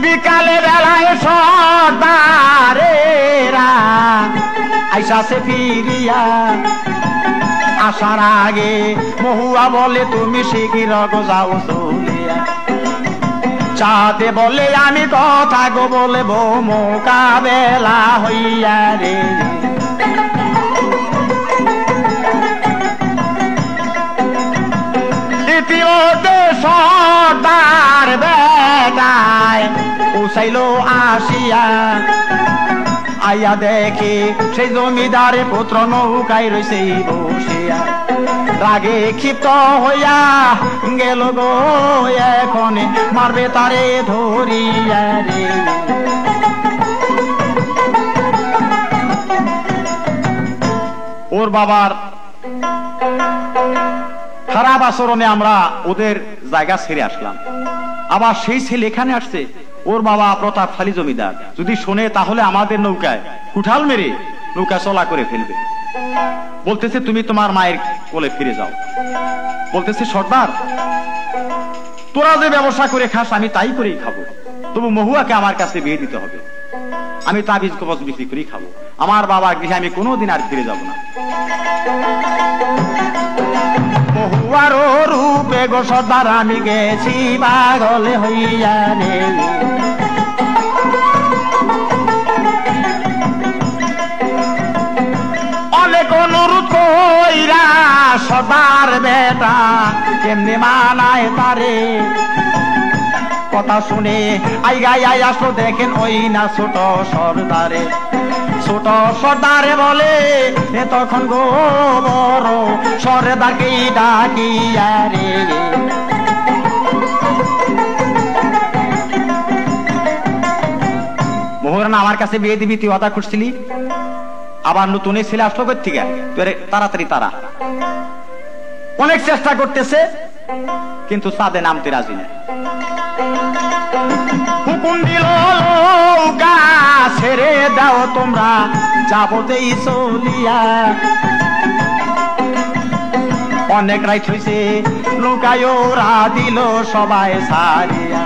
বিকালে বেলায় সর্দারেরা আইসাছে ফিরিয়া, আসার আগে মহুয়া বলে তুমি শীঘ্র গো যাও চলিয়া। চাঁদে বলে আমি কথা গো বলবো মোকাবেলা হইয়া রে। ইতিমধ্যে সর্দার বেটায় উসাইল আসিয়া, আইয়া দেখে সেই জমিদারে পুত্র নৌকায় রয়েছে বসিয়া, রাগে ক্ষিপ্ত হইয়া গেল গো এখন মারবে তারে ধরিয়া রে। ওর বাবার খারাপ আচরণে আমরা ওদের জায়গা ছেড়ে আসলাম, আবার সেই ছেলে এখানে আসছে। ওর বাবা প্রতাপশালী জমিদার, যদি শোনে তাহলে আমাদের নৌকায় কুঠাল মেরে নৌকা চলা করে ফেলবে। বলতেছে তুমি তোমার মায়ের কোলে ফিরে যাও। বলতেছে সর্দার, তোরা যে ব্যবসা করে খাস আমি তাই করেই খাবো, তবু মহুয়াকে আমার কাছে বিয়ে দিতে হবে। আমি তাবিজ কবজ বিক্রি করেই খাবো, আমার বাবার গৃহে আমি কোনোদিন আর ফিরে যাব না। মহুয়ার রূপে গো সর্দার আমি গেছি পাগল হইয়া রে। অনেক অনুরোধ কইরা সর্দার বেটা কেমনে মানায় তারে, কথা শুনে আইগাই আসলো দেখেন ওই না ছোট সর্দারে। ছোট সর্দারে বলে তখন গো বড় সর্দারকে ডাকিয়া রে। মোহরানা আমার কাছে বিয়ে দিবি, তুই কথা করছিলি, আবার নতুন ছেলে আসলো কোথা থেকে, তাড়াতাড়ি তারা। অনেক চেষ্টা করতেছে কিন্তু চাঁদে নামতে রাজি না। হুকুম দিল নৌকা ছেড়ে দাও তোমরা যাবতেই চলিয়া। অনেক রাত হইছে নৌকায় ওরা দিল সবাই সারিয়া।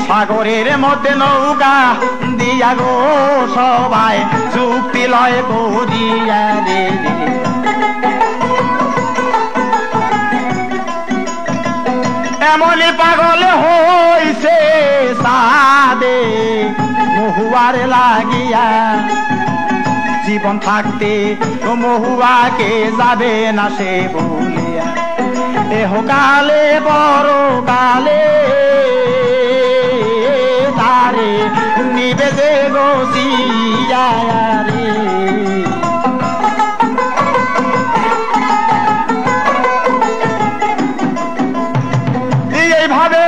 সাগরের মধ্যে নৌকা দিয়া গো সবাই চুক্তি লয় করিয়া রে। এমনই পাগল হইছে সাদে মহুয়ার লাগিয়া, জীবন থাকতে মহুয়াকে যাবে না সে বলিয়া। এহ কালে বড় কালে তারে নিবে যে গছিয়া রে। এইভাবে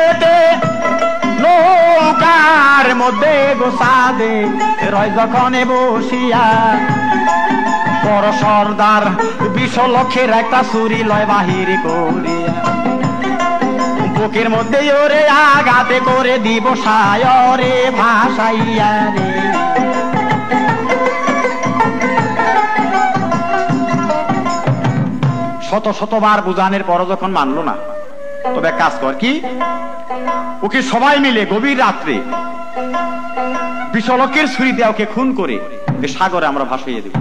নৌকার মধ্যে গোসাদে রয় যখন বসিয়া, বড় সর্দার 20 লক্ষের একটা চুরি লয় বাহির করিয়া। বুকের মধ্যে ওরে আঘাতে করে দিব সায়রে ভাসাইয়া রে। শত শতবার বুঝানোর পর যখন মানলো না, তবে কাজ কর কি, ওকে সবাই মিলে গভীর রাত্রে 20 লক্ষের ছুরি দিয়ে ওকে খুন করে সাগরে আমরা ভাসাইয়ে দেব।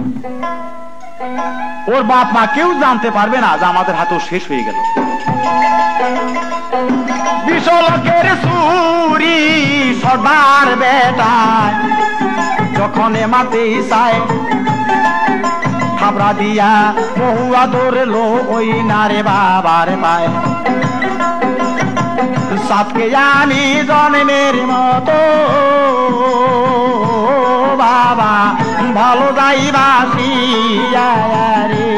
ওর বাপ মা কেউ জানতে পারবে না যে আমাদের হাতেও শেষ হয়ে গেল। 20 লক্ষের ছুরি সর্দার বেটা যখন মাতে চায়, খাবরা দিয়া মহুয়া ধরলো ওই নারে বাবার পায়। সাতকে জানি জন্মের মতো বাবা ভালো যাইবাসিয়া রে।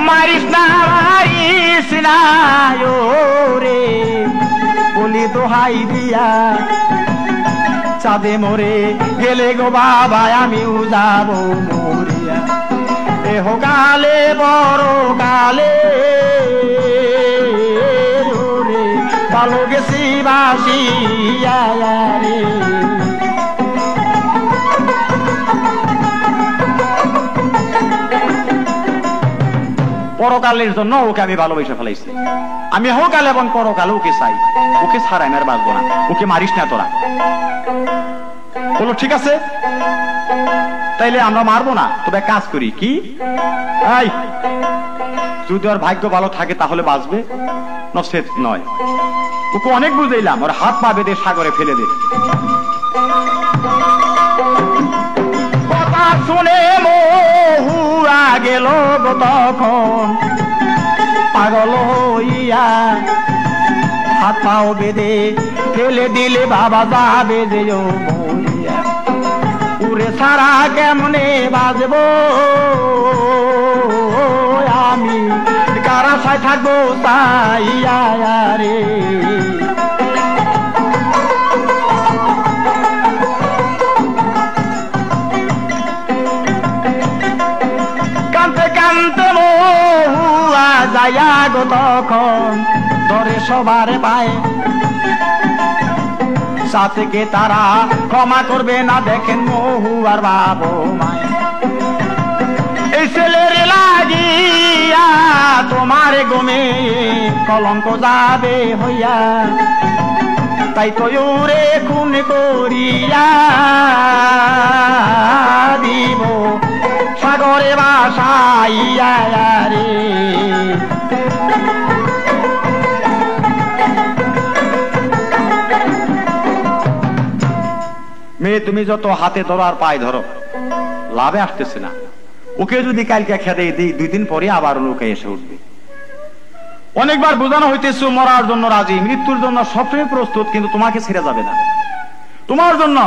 মারিস না রে বলি দোহাই দিয়া, চাঁদে মরে গেলে গো বাবা আমিও যাব মরিয়া। এহ কালে বড় কালে রে ভালো গেছি বাসিয়া রে। পরকালের জন্য ওকে আমি ভালোবেসে ফেলাইছি। আমি হোকাল এবং পরকালে ওকে চাই, ওকে ছাড়া আমি আর বাঁচবো না। ওকে মারিস না তোরা। বলো ঠিক আছে, তাইলে আমরা মারবো না, তবে কাজ করি কি, যদি ওর ভাগ্য ভালো থাকে তাহলে বাঁচবে, নচেত নয়। ওকে অনেক বুঝাইলাম, ওর হাত পা বেঁধে সাগরে ফেলে দে। কথা শুনে মহুয়া গেল তখন পাগল হইয়া হাত পাও বেঁধে ফেলে দিলে বাবা যাবে যে মরিয়া উড়ে সারা কেমনে বাজবো আমি কার আশায় থাকবো তাইয়া রে কানতে কানতে মহুয়া যাইয়া গো তখন ধরে সবার পায়ে সাথে তারা ক্ষমা করবে না দেখেন মহুয়ার বাবু মায় এই ছেলের লাগিয়া তোমার গমে কলঙ্ক যাবে হইয়া তাই তো ওরে খুন করিয়া দিব সাগরে বাসাইয়া রে মেয়ে তুমি যত হাতে ধরো আর পায়ে ধরো লাভে আসতেছে না ওকে যদি কালকে খেতে দিই 2 দিন পরে আবার লোকে এসে উঠবে অনেকবার বোঝানো হইতেছে মরার জন্য রাজি মৃত্যুর জন্য সবসময় প্রস্তুত কিন্তু তোমাকে ছেড়ে যাবে না তোমার জন্য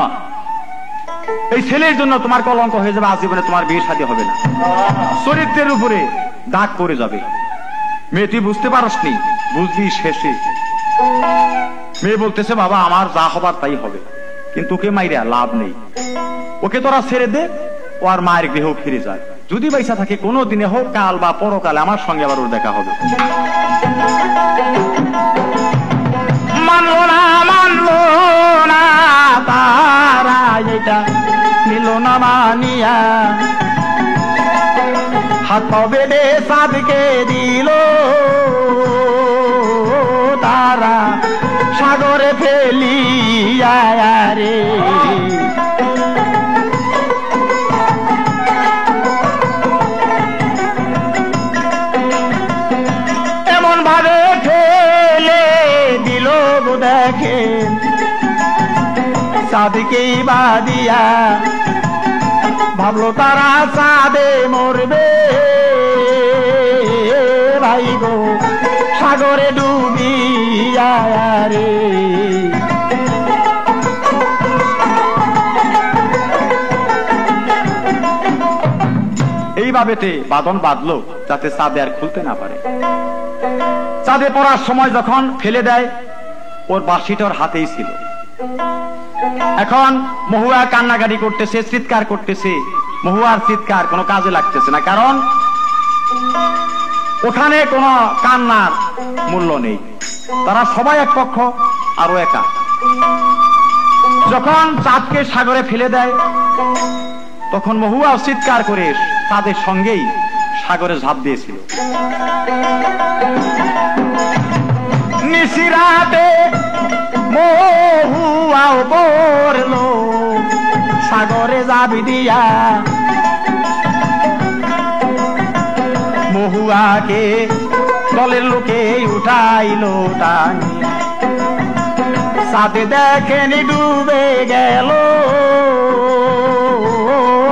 এই ছেলের জন্য তোমার কলঙ্ক হয়ে যাবে আজীবনে তোমার বিয়ে শাদী হবে না চরিত্রের উপরে দাগ পড়ে যাবে মেয়ে তুই বুঝতে পারসনি বুঝবি শেষে মেয়ে বলতেছে বাবা আমার যা হবার তাই হবে কিন্তু ওকে মাইরা লাভ নেই ওকে তোরা ছেড়ে দে ও আর মায়ের গৃহ ফিরে যায় যদি পয়সা থাকে কোনো দিনে হোক কাল বা পরকালে আমার সঙ্গে আবার ওর দেখা হবে মানলো না তারা এটা নিল না মানিয়া হাত পা বেঁধে সাদকে দিল তারা সাগরে ফেলিয়া রে এমন ভাবে ফেলে দিল গো দেখে সাদকেই বাদিয়া ভাবলো তারা সাদে মরবে ভাই গো সাগরে ডুবিয়া রে এইভাবেতে বাঁধন বাঁধলো যাতে চাঁদে আর খুলতে না পারে চাঁদে পড়ার সময় যখন ফেলে দেয় ওর বাঁশিটা ওর হাতেই ছিল এখন মহুয়া কান্নাকাটি করতেছে চিৎকার করতেছে মহুয়ার চিৎকার কোনো কাজে লাগতেছে না কারণ ওখানে কোনো কান্নার মূল্য নেই তারা সবাই এক পক্ষ আরো একা যখন চাঁদকে সাগরে ফেলে দেয় তখন মহুয়া চিৎকার করে তাদের সঙ্গেই সাগরে ঝাঁপ দিয়েছিল নিশিরাতে মহুয়াও পড়লো সাগরে যাবি দিয়া মহুয়াকে দলের লোকে উঠাইলো টানিয়া সাথে দেখেনি ডুবে গেল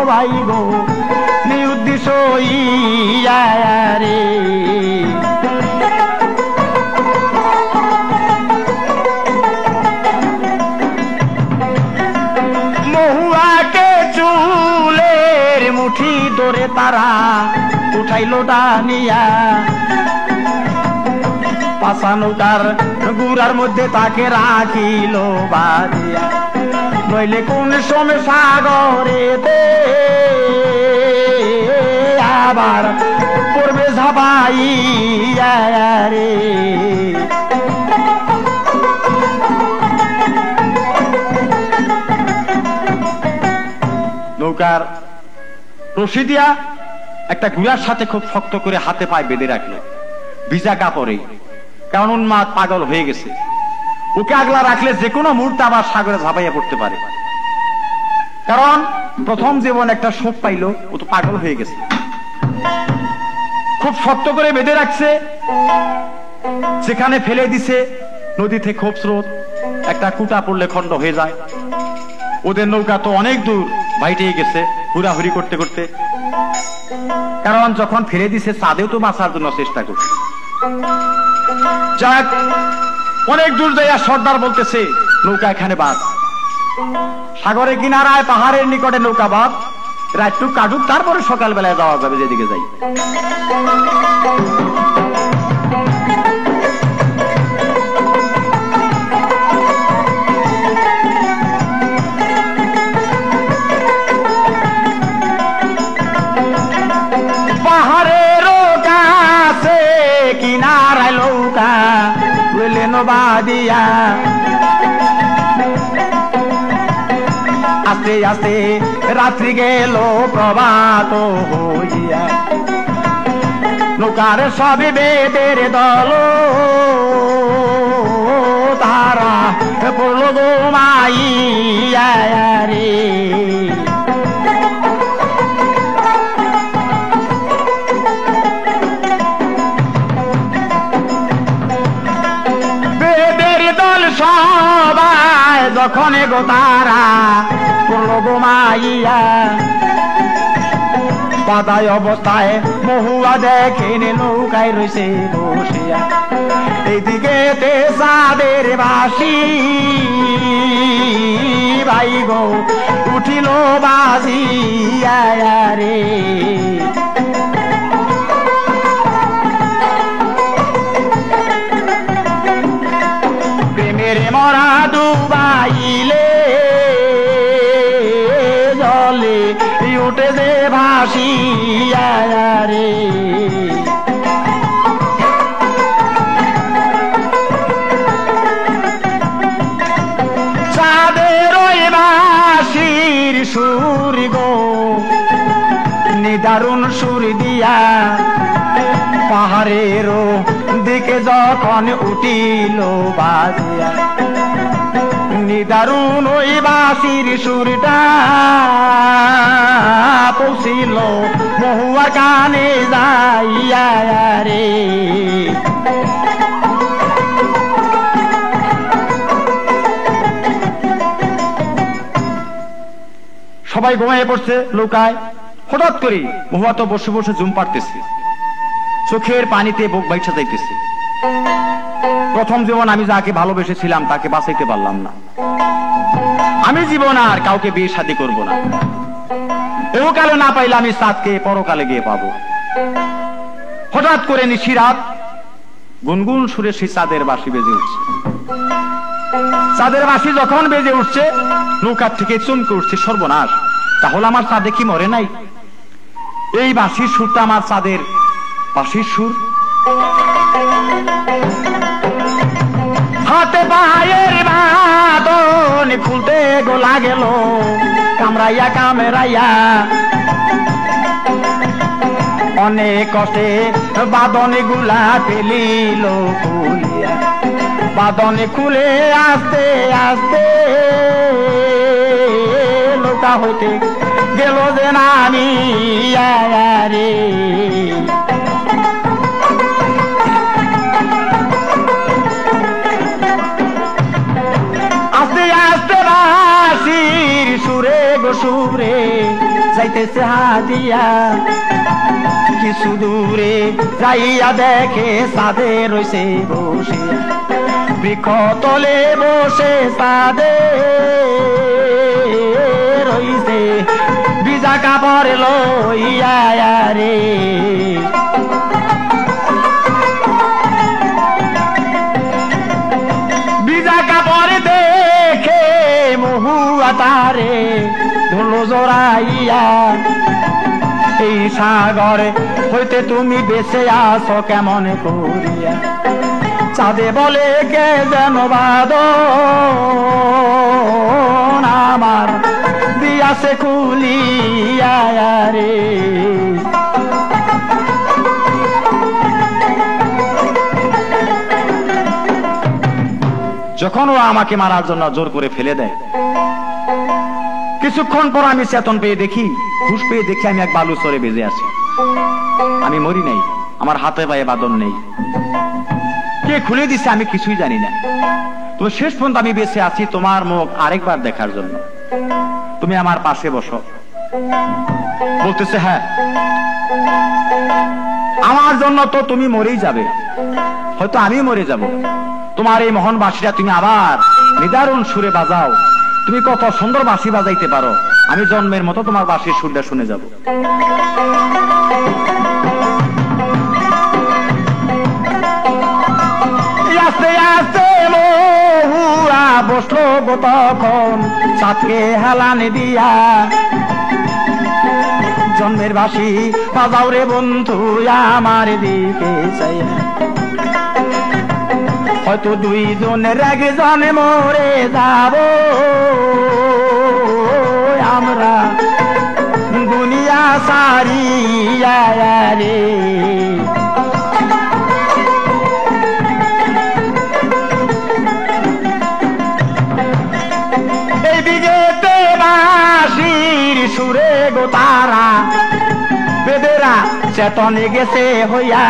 ভাই গো নিউদ্দেশ রে মহুয়াকে চুলের মুঠি ধরে তারা উঠাইলো টানিয়া পাশা নৌকার গুড়ার মধ্যে তাকে রাখিল বাঁধিয়া নইলে কোন সময় সাগরেতে আবার পড়বে ঝাপাইয়া রে নৌকার রশি দিয়া একটা গুড়ার সাথে খুব শক্ত করে হাতে পায়ে বেঁধে রাখলো ভিজা কাপড়ে কারণ উন্মাদ পাগল হয়ে গেছে ওকে আগলা রাখলে যে কোনো মুহূর্তে আবার সাগরে ঝাঁপাইয়া পড়তে পারে কারণ প্রথম জীবন একটা শোক পাইলো ও তো পাগল হয়ে গেছে খুব শক্ত করে বেঁধে রাখছে সেখানে ফেলে দিছে নদী থেকে খুব স্রোত একটা কুটা পড়লে খন্ড হয়ে যায় ওদের নৌকা তো অনেক দূর বাইটেই গেছে হুড়াহুড়ি করতে করতে কারণ যখন ফেলে দিছে চাঁদেও তো বাঁচার জন্য চেষ্টা করছে যাক, অনেক দূর যাইয়া সর্দার বলতেছে নৌকা এখানে বাদ, সাগরের কিনারায় পাহাড়ের নিকটে নৌকা বাদ, রাতটু কাটুক, তারপরে সকালবেলায় যাওয়া যাবে যেদিকে যাই। পাহাড়ের কাছে কিনারায় নৌকা বললেন বাদিয়া, আস্তে আস্তে রাত্রি গেল প্রভাত হইয়া, নৌকার সবই বেদের দল তারা পড়ল ঘুমাইয়া রে। বেদের দল সবাই যখন গো তারা পড়ল ঘুমাইয়া, বাদায় অবস্থায় মহুয়া দেখেন নৌকায় রয়েছে বসিয়া, এইদিকে চাঁদের বাসি ভাই গো উঠিল বাজিয়া রে। প্রেমের মরা ডুবাইলে জলে উঠে যে ভাসিয়া রে। চাঁদের ওই বাঁশির সুর গো নিদারুণ সুর দিয়া, পাহাড়ের দিকে যখন উঠিল বাজিয়া, নিদারুণ ওই বাঁশির সুরটা পৌঁছিল মহুয়ার কানে যাইয়া রে। সবাই ঘুমিয়ে পড়ছে নৌকায়, হঠাৎ করে মহুয়া তো বসে বসে জুম পাড়তেছে, চোখের পানিতে বুক বাইসা যাইতেছে। প্রথম জীবন আমি যাকে ভালোবেসেছিলাম তাকে বাঁচাইতে পারলাম না, আমি জীবন আর কাউকে বিয়ে শাদী করব না, এহকালে না পাইলে আমি চাঁদকে পরকালে গিয়ে পাবো। হঠাৎ করে নিশিরাত গুনগুন সুরে সেই চাঁদের বাঁশি বেজে উঠছে। চাঁদের বাঁশি যখন বেজে উঠছে নৌকার থেকে চমকে উঠছে, সর্বনাশ, তাহলে আমার চাঁদে কি মরে নাই? এই বাঁশির সুরটা আমার চাঁদের বাঁশির সুর। হাতে পায়ের বাঁধন খুলতে গোলা গেল কামড়াইয়া কামড়াইয়া, অনেক কষ্টে বাঁধন গুলা ফেলিল খুলিয়া, বাঁধন খুলে আস্তে আস্তে নৌকা হইতে গেল যে নামি রে। আস্তে আস্তে বাঁশির সুরে গো সুরে যাইতেছে হাতিয়া, কিছু দূরে যাইয়া দেখে চাঁদে রইছে বসিয়া, বৃক্ষ তলে বসে চাঁদে রইছে ভিজা কাপড় লইয়া রে। ভিজা কাপড় দেখে মহুয়া তারে ধুলো জড়াইয়া, এই সাগরে হইতে তুমি বেঁচে আসো কেমন করিয়া, চাঁদে বলে কে যেন বাঁধন আমার দিয়াছে খুলিয়া রে। যখন ও আমাকে মারার জন্য জোর করে ফেলে দেয়, কিছুক্ষণ পর আমি চেতন পেয়ে দেখি, হুঁশ পেয়ে দেখি আমি এক বালু চরে বেজে আছি। আমি মরি নাই, আমার হাতে পায়ে বাঁধন নেই, কে খুলে দিছে আমি কিছুই জানি না। তো শেষ পর্যন্ত আমি বেঁচে আছি তোমার মুখ আরেকবার দেখার জন্য, তুমি আমার পাশে বসো। বলতেছে হ্যাঁ, আমার আমার জন্য তো তুমি মরেই যাবে, হয়তো আমি মরে যাব। তোমার এই মহান বাঁশিটা তুমি আবার নিদারুণ সুরে বাজাও। তুমি কত সুন্দর বাঁশি বাজাইতে পারো, আমি জন্মের মতো তোমার বাঁশির সুরটা শুনে যাব। আস্তে আস্তে মহুয়া বসলো গো তখন চাঁদকে হেলানে দিয়া, জন্মের বাঁশি বাজাও রে বন্ধু আমার দিকে চাইয়া। হয়তো দুইজনের একজনে মরে যাব আমরা দুনিয়া সারিয়া রে। এইদিকে বাঁশির সুরে গো তারা বেদেরা চেতনে গেছে হইয়া,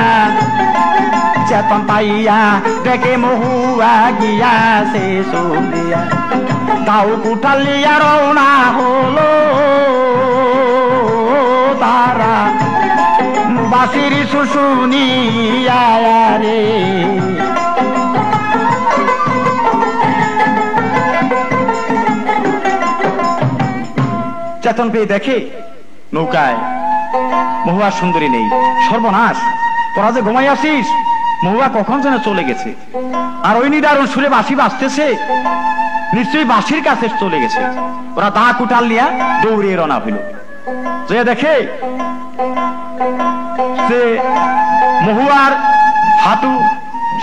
চেতন পাইয়া দেখে মহুয়া গিয়াছে চলিয়া। দাও কুঠালিয়া রওনা হলো তারা বাঁশির শুশুনিয়া রে। চেতন পেয়ে দেখে নৌকায় মহুয়া সুন্দরী নেই। সর্বনাশ, তোরা যে ঘুমাই আসিস, মহুয়া কখন যেন চলে গেছে। আর ওই নিদারুণ সুরে বাঁশি বাজতেছে, নিশ্চয়ই বাঁশির কাছে চলে গেছে। ওরা দা কুটাল নিয়ে দৌড়িয়ে রওনা হইল। যে দেখে সে মহুয়ার হাঁটু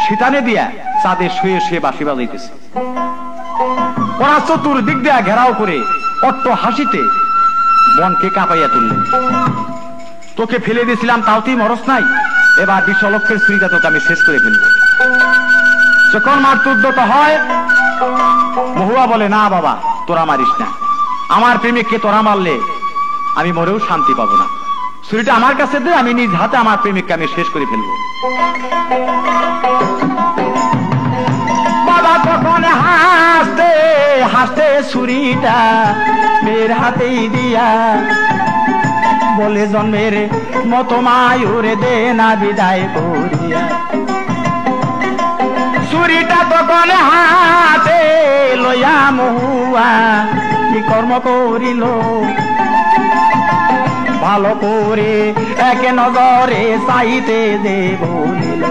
শীতানে দিয়া চাঁদে শুয়ে শুয়ে বাঁশি বাজাইতেছে। ওরা চতুর্দিক দিয়া ঘেরাও করে অট্ট হাসিতে মনকে কাঁপাইয়া তুললেন। তোকে ফেলে দিয়েছিলাম তাও তুই মরস নাই, এবার 20 লক্ষের ছুরিটা তোকে আমি শেষ করে ফেলব। যখন মারতে উদ্যত হয়, মহুয়া বলে না বাবা তোরা মারিস না, আমার প্রেমিককে তোরা মারলে আমি মরেও শান্তি পাবো না। ছুরিটা আমার কাছে দে, আমি নিজ হাতে আমার প্রেমিককে আমি শেষ করে ফেলবো। বাবা তখন হাসতে হাসতে ছুরিটা মেয়ের হাতেই দিয়া বলে জন্মের মতো মায়ুরে দে না বিদায় করিয়া। ছুরিটা তখন হাতে লইয়া মহুয়া কি কর্ম করিল, ভালো করে এক নজরে চাইতে দে বলিল।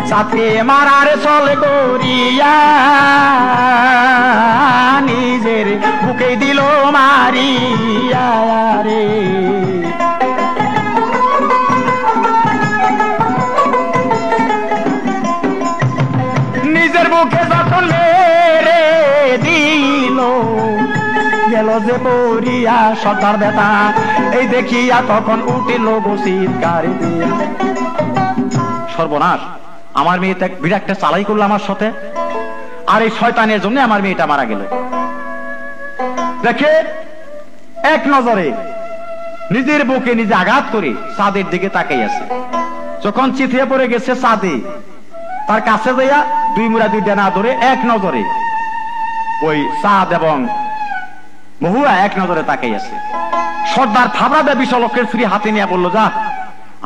চাঁদকে মারার চল করিয়া নিজের বুকে দিল মারিয়া রে। নিজের বুকে যখন মেরে দিল গেল যে পড়িয়া সর্দার বেটা, এই দেখিয়া তখন উঠিল চিৎকার দিয়া। সর্বনাশ, আমার মেয়েটা বিরাটটা চালাই করলো আমার সাথে, আর এই শয়তানের জন্য আমার মেয়েটা মারা গেল। দেখে এক নজরে নিজের বুকে নিজে আঘাত করে চাঁদের দিকে তাকাই আছে। যখন চিথিয়ে পড়ে গেছে চাঁদে, তার কাছে যাইয়া দুই মুড়া দুই ডানা ধরে এক নজরে ওই চাঁদ এবং মহুয়া এক নজরে তাকাই আছে। সর্দার থাবড়া দেয় 20 লক্ষের ছুরি হাতে নিয়ে বললো, যা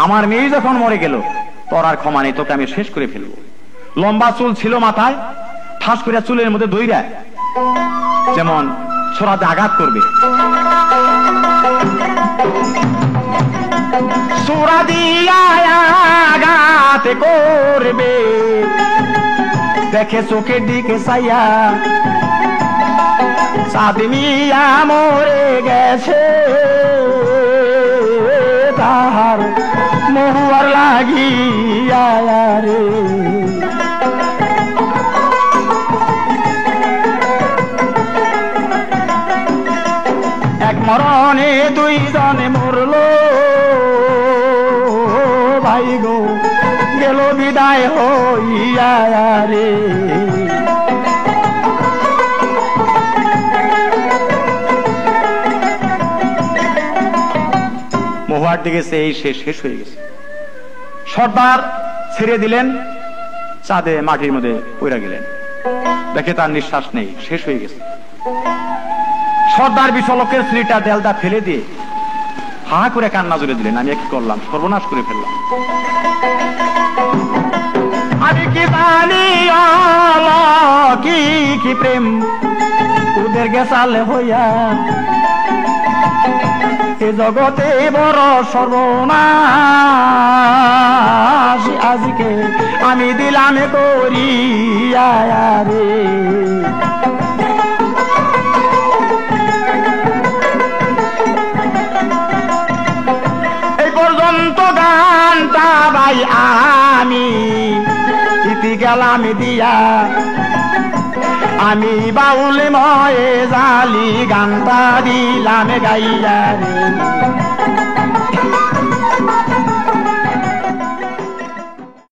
আমার মেয়ে যখন মরে গেল তোর আর ক্ষমা নেই, তোকে আমি শেষ করে ফেলবো। লম্বা চুল ছিল মাথায়, ঠাস করে চুলের মধ্যে দইরা যেমন ছোড়াতে আঘাত করবে, ছোড়া দিয়া আঘাত করবে। দেখে চোখের দিকে চাইয়া চাঁদ মিয়া মরে গেছে, তাহার মহুয়ার লাগিয়া রে। এক মরণে দুইজনে মরল ভাই গো, গেল বিদায় হইয়া রে। মহুয়ার দিকে সেই শেষ হয়ে গেছে। সর্দার ছেড়ে দিলেন, চাঁদে মাটির মধ্যে পড়ে গেলেন। দেখে তার নিঃশ্বাস নেই, শেষ হয়ে গেছে। সর্দার 20 লক্ষের ছুরিটা দেলটা ফেলে দিয়ে হা করে কান্না জুড়ে দিলেন। আমি কি করলাম, সর্বনাশ করে ফেললাম। আমি কি জানি কি প্রেম ওদের গেছালে হইয়া, এ জগতে বড় সর্বনাশ আজকে আমি দিলাম করিয়া রে। এই পর্যন্ত গানটা ভাই আমি ইতি গেলাম দিয়া, আমি বাউল ময়ে জালি গানটা দিলাম গাইয়া রে।